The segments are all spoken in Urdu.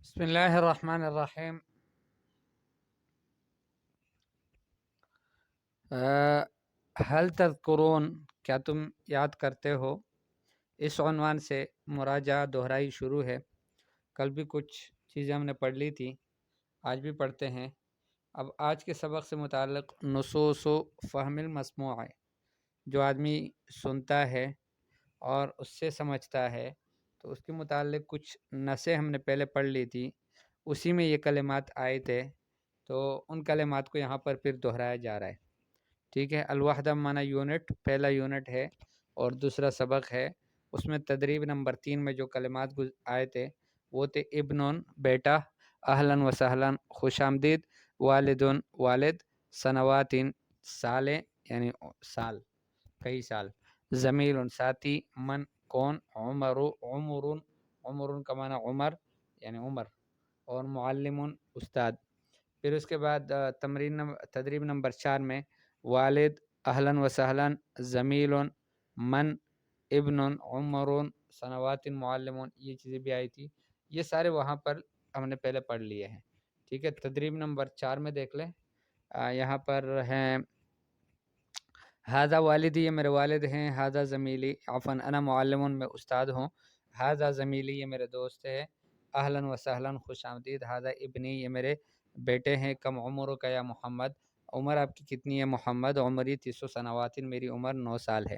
بسم اللہ الرحمن الرحیم۔ حل تذکرون، کیا تم یاد کرتے ہو؟ اس عنوان سے مراجعہ دہرائی شروع ہے۔ کل بھی کچھ چیزیں ہم نے پڑھ لی تھی، آج بھی پڑھتے ہیں۔ اب آج کے سبق سے متعلق نصوص و فہم المسموع ہے، جو آدمی سنتا ہے اور اس سے سمجھتا ہے، تو اس کے متعلق کچھ نصیں ہم نے پہلے پڑھ لی تھی، اسی میں یہ کلمات آئے تھے، تو ان کلمات کو یہاں پر پھر دہرایا جا رہا ہے۔ ٹھیک ہے، الوحدہ معنی یونٹ، پہلا یونٹ ہے اور دوسرا سبق ہے۔ اس میں تدریب نمبر 3 میں جو کلمات آئے تھے وہ تھے ابنن بیٹا، اہلاً و سہلاً خوش آمدید، والدن والد، سنواتن سالیں یعنی سال، کئی سال، زمیل ساتھی، من کون، عمر عمرن عمرن کا معنی عمر یعنی عمر، اور معلم استاد۔ پھر اس کے بعد تدریب نمبر 4 میں والد، اہلاً و سہلاً، زمیل، من، ابن، عمر، سنوات، معلم، یہ چیزیں بھی آئی تھی۔ یہ سارے وہاں پر ہم نے پہلے پڑھ لیے ہیں۔ ٹھیک ہے، تدریب نمبر 4 میں دیکھ لیں، یہاں پر ہیں ہاذا والدی، یہ میرے والد ہیں، ہاذا زمیلی، عفواً انا معلم، میں استاد ہوں، ہاذا زمیلی، یہ میرے دوست ہے، اہلاً و سہلاً خوش آمدید، ہاذا ابنی، یہ میرے بیٹے ہیں، کم عمر کا یا محمد، عمر آپ کی کتنی ہے محمد، عمری 30 سنواتن، میری عمر 9 سال ہے۔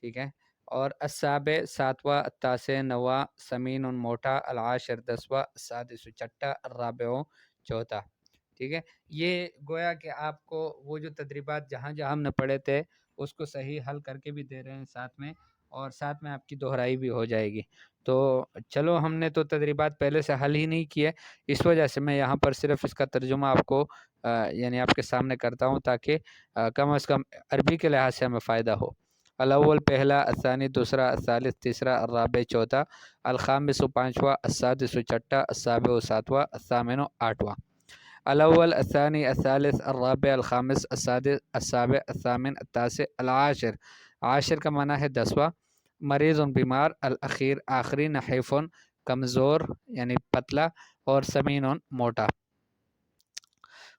ٹھیک ہے، اور السابع 7واں، التاسع 9واں، سمین موٹا، العاشر 10واں، السادس چھٹا، الرابع چوتھا۔ ٹھیک ہے، یہ گویا کہ آپ کو وہ جو تدریبات جہاں جہاں ہم نے پڑھے تھے اس کو صحیح حل کر کے بھی دے رہے ہیں ساتھ میں، اور ساتھ میں آپ کی دہرائی بھی ہو جائے گی۔ تو چلو، ہم نے تو تدریبات پہلے سے حل ہی نہیں کیے، اس وجہ سے میں یہاں پر صرف اس کا ترجمہ آپ کو یعنی آپ کے سامنے کرتا ہوں، تاکہ کم از کم عربی کے لحاظ سے ہمیں فائدہ ہو۔ الاول پہلا، الثانی دوسرا، الثالث تیسرا، الرابع چوتھا، الخامس پانچواں، السادس چھٹا، السابع ساتواں، الثامن آٹھواں۔ الاول، الثانی، الثالث، الرابع، الخامس، السادس، السابع، الثامن، التاسع، العاشر، عاشر کا معنی ہے 10واں، مریض بیمار، الاخیر آخری، نحیف کمزور یعنی پتلا، اور سمین موٹا۔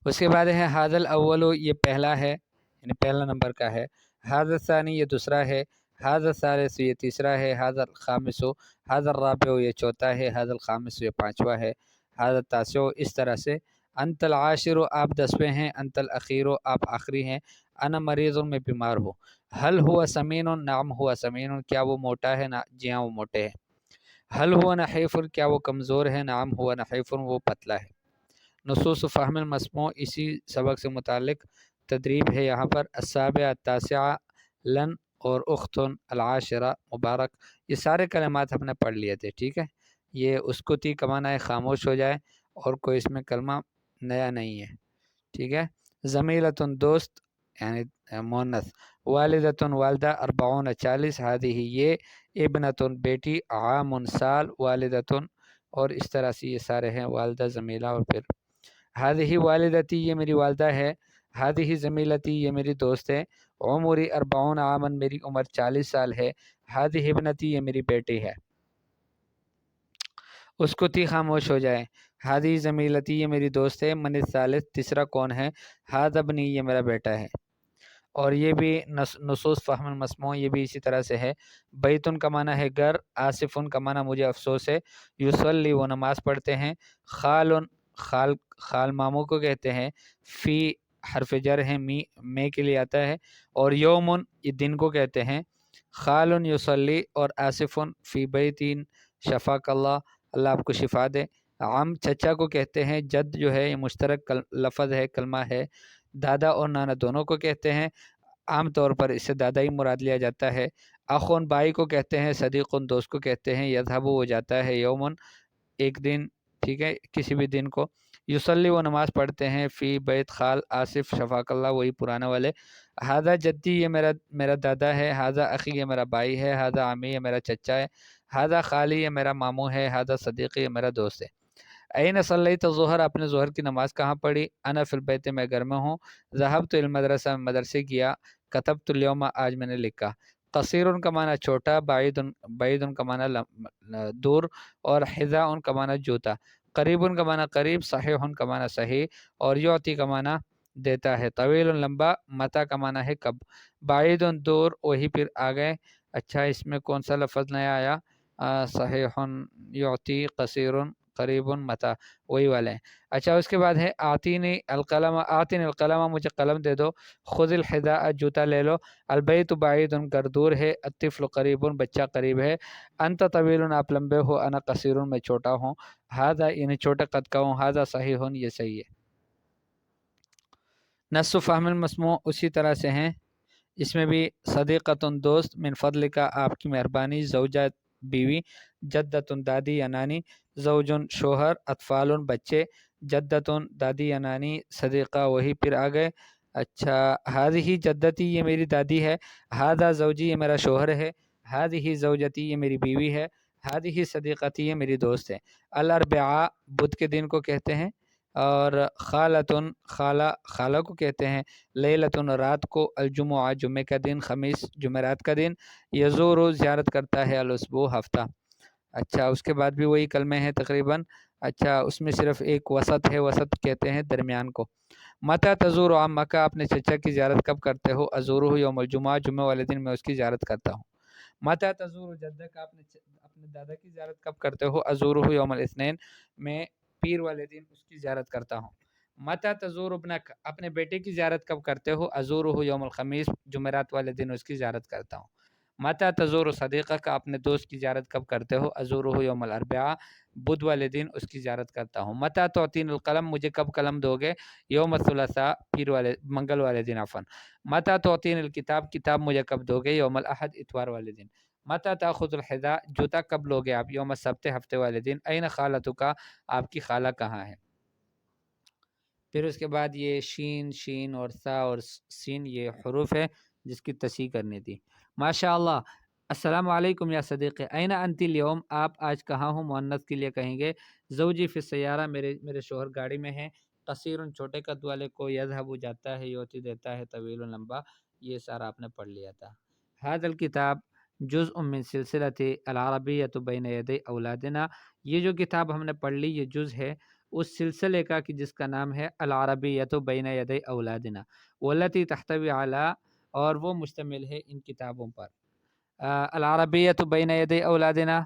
اس کے بعد ہے ھذا الاول، یہ پہلا ہے یعنی پہلا نمبر کا ہے، ھذا الثانی، یہ دوسرا ہے، ھذا الثالث، یہ تیسرا ہے، ھذا الخامس، ھذا الرابع، یہ چوتھا ہے، ھذا الخامس، یہ پانچواں ہے، ھذا التاسع، اس طرح سے۔ انت العاشر، آپ 10ویں ہیں، انت الاخیر، آپ آخری ہیں، انا مریض، میں بیمار ہوں، حل ہوا سمین، نعم ہوا سمین، کیا وہ موٹا ہے، جی ہاں وہ موٹے ہے، حل ہوا نحیف، کیا وہ کمزور ہے، نعم ہوا نحیف، وہ پتلا ہے۔ نصوص فہم المسموع، اسی سبق سے متعلق تدریب ہے یہاں پر، السابع، التاسع، لن اور اختن، العاشرہ مبارک، یہ سارے کلمات ہم نے پڑھ لیے تھے۔ ٹھیک ہے، یہ اسکتی کا معنی ہے خاموش ہو جائے، اور کوئی اس میں کلمہ نیا نہیں ہے۔ ٹھیک ہے، زمیلتن دوست یعنی مونث، والدتن والدہ، 40 40، ہادی یہ، ابنتن بیٹی، عام سال، والدتن، اور اس طرح سے یہ سارے ہیں، والدہ زمیلہ، اور پھر ہادی والدتی، یہ میری والدہ ہے، ہادی زمیلتی، یہ میری دوست ہے، عمری 40 عامن، میری عمر 40 سال ہے، ہادی ابنتی، یہ میری بیٹی ہے، اس کو تی خاموش ہو جائے، ہادی زمیلتی، یہ میری دوست ہے، من الثالث، تیسرا کون ہے، ہاد ابنی، یہ میرا بیٹا ہے۔ اور یہ بھی نصوص فہم المسموع، یہ بھی اسی طرح سے ہے۔ بیتن کا معنی ہے گھر، آصفن کا معنی مجھے افسوس ہے، یصلی، وہ نماز پڑھتے ہیں، خالن، خال ماموں کو کہتے ہیں، فی حرف جر ہے، میں کے لیے آتا ہے، اور یومن، یہ دن کو کہتے ہیں، خالن یصلی، اور آصفن فی بیتین، شفاک اللہ، اللہ آپ کو شفا دے، عم چچا کو کہتے ہیں، جد جو ہے یہ مشترک لفظ ہے، کلمہ ہے، دادا اور نانا دونوں کو کہتے ہیں، عام طور پر اس سے دادا ہی مراد لیا جاتا ہے، اخون بھائی کو کہتے ہیں، صدیقن دوست کو کہتے ہیں، یذهب وہ جاتا ہے، یومن ایک دن، ٹھیک ہے کسی بھی دن کو، یصلی وہ نماز پڑھتے ہیں، فی بیت خال آصف شفاق اللہ وہی پرانے والے، ہذا جدی یہ میرا دادا ہے، ہذا اخی یہ میرا بھائی ہے، ہذا عمی یہ میرا چچا ہے، ہذا خالی یہ میرا ماموں ہے، ہذا صدیقی یہ میرا دوست ہے۔ این صلیت الظہر، آپ نے ظہر کی نماز کہاں پڑھی؟ انا فی البیت، میں گھر میں ہوں، ذهبت الى المدرسہ، میں مدرسے گیا، کتبت اليوم، آج میں نے لکھا۔ قصیر کا معنی چھوٹا، بعید کا معنی دور، اور حذاء کا معنی جوتا۔ قریبن کا معنی قریب، صحیحن کا معنی صحیح، اور یعطی کا معنی دیتا ہے، طویل لمبا، متا کا معنی ہے کب، بعید دور، وہی پھر آ گئے۔ اچھا اس میں کون سا لفظ نیا آیا؟ صحیحن، یعطی، قصیر، قریب، متا، وہی والے ہیں۔ اچھا اس کے بعد ہے آتینی القلم، آتینی القلم، مجھے قلم دے دو، خذ الحذاء، جوتا لے لو، البیت بعید، گھر دور ہے، الطفل قریب، بچہ قریب ہے، انت طویل، آپ لمبے ہو، انا قصیر، میں چھوٹا ہوں، ہذا یعنی چھوٹے قد کا ہوں، ہذا صحیح، یہ صحیح ہے۔ نص و فہم المسموع اسی طرح سے ہیں، اس میں بھی صدیقتن دوست، من فضل کا آپ کی مہربانی، زوجہ بیوی، جدتن دادی یا نانی، زوجن شوہر، اطفال بچے، جدتن دادی یا نانی، صدیقہ وہی پھر آ گئے۔ اچھا ہذہ جدتی، یہ میری دادی ہے، ہذا زوجی، یہ میرا شوہر ہے، ہذہ زوجتی، یہ میری بیوی ہے، ہذہ صدیقتی، یہ میری دوست ہے۔ الاربعاء بدھ کے دن کو کہتے ہیں، اور خالتن خالہ، خالہ کو کہتے ہیں، لیلتن رات کو، الجمعہ جمعہ کا دن، خمیس جمعرات کا دن، یزور زیارت کرتا ہے، الاسبوع ہفتہ۔ اچھا اس کے بعد بھی وہی کلمے ہیں تقریباً۔ اچھا اس میں صرف ایک وسط ہے، وسط کہتے ہیں درمیان کو۔ متی تزور عمک، اپنے چچا کی زیارت کب کرتے ہو؟ ازورہ یوم الجمعہ، جمعہ والے دن میں اس کی زیارت کرتا ہوں۔ متی تزور جدک، اپنے دادا کی زیارت کب کرتے ہو؟ ازورہ یوم الاثنین، میں پیر والے دن اس کی زیارت کرتا ہوں۔ متی تزور ابنک، اپنے بیٹے کی زیارت کب کرتے ہو؟ ازورہ یوم الخمیس، جمعرات والے دن اس کی زیارت کرتا ہوں۔ متی تزور صدیقک، اپنے دوست کی زیارت کب کرتے ہو؟ ازورہ یوم الاربعاء، بدھ والے دن اس کی زیارت کرتا ہوں۔ متی تعطین القلم، مجھے کب قلم دو گے؟ یوم الثلاثاء، پیر والے منگل والے دن عفوا۔ متی تعطین الکتاب، کتاب مجھے کب دو گے؟ یوم الاحد، اتوار والے دن۔ متی تاخذ الحذاء، جوتا کب لوگے آپ؟ یوم السبت، ہفتے والے دن۔ این خالتک، آپ کی خالہ کہاں ہے؟ پھر اس کے بعد یہ شین اور سا اور سین، یہ حروف ہے جس کی تصحیح کرنی تھی۔ ماشاء اللہ۔ السلام علیکم یا صدیقی، این انت اليوم، آپ آج کہاں ہوں؟ مؤنث کے لیے کہیں گے زوجی فی السیارہ، میرے شوہر گاڑی میں ہیں، قصیر چھوٹے قد والے کو، یذهب جاتا ہے، یوتی دیتا ہے، طویل لمبا، یہ سارا آپ نے پڑھ لیا تھا۔ ھذا الکتاب جزء من سلسلۃ العربیۃ بین یدی اولادنا، یہ جو کتاب ہم نے پڑھ لی یہ جز ہے اس سلسلے کا کہ جس کا نام ہے العربیۃ بین یدی اولادنا، والتی تحتوی علی، اور وہ مشتمل ہے ان کتابوں پر۔ العربیۃ بین یدی اولادنا،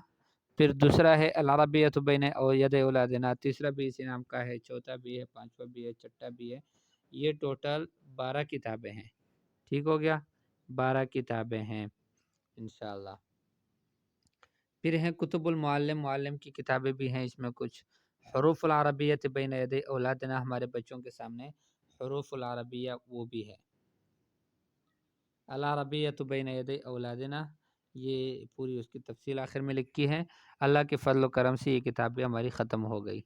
پھر دوسرا ہے العربیۃ بین یدی اولادنا، تیسرا بھی اسی نام کا ہے، چوتھا بھی ہے، پانچواں بھی ہے، چھٹا بھی ہے، یہ ٹوٹل 12 کتابیں ہیں۔ ٹھیک ہو گیا، 12 کتابیں ہیں انشاءاللہ۔ پھر ہیں کتب المعلم، معلم کی کتابیں بھی ہیں، اس میں کچھ حروف العربیت بین یدی اولادنا، ہمارے بچوں کے سامنے حروف العربیہ وہ بھی ہے۔ العربیت بین یدی اولادنا، یہ پوری اس کی تفصیل آخر میں لکھی ہے۔ اللہ کے فضل و کرم سے یہ کتاب بھی ہماری ختم ہو گئی۔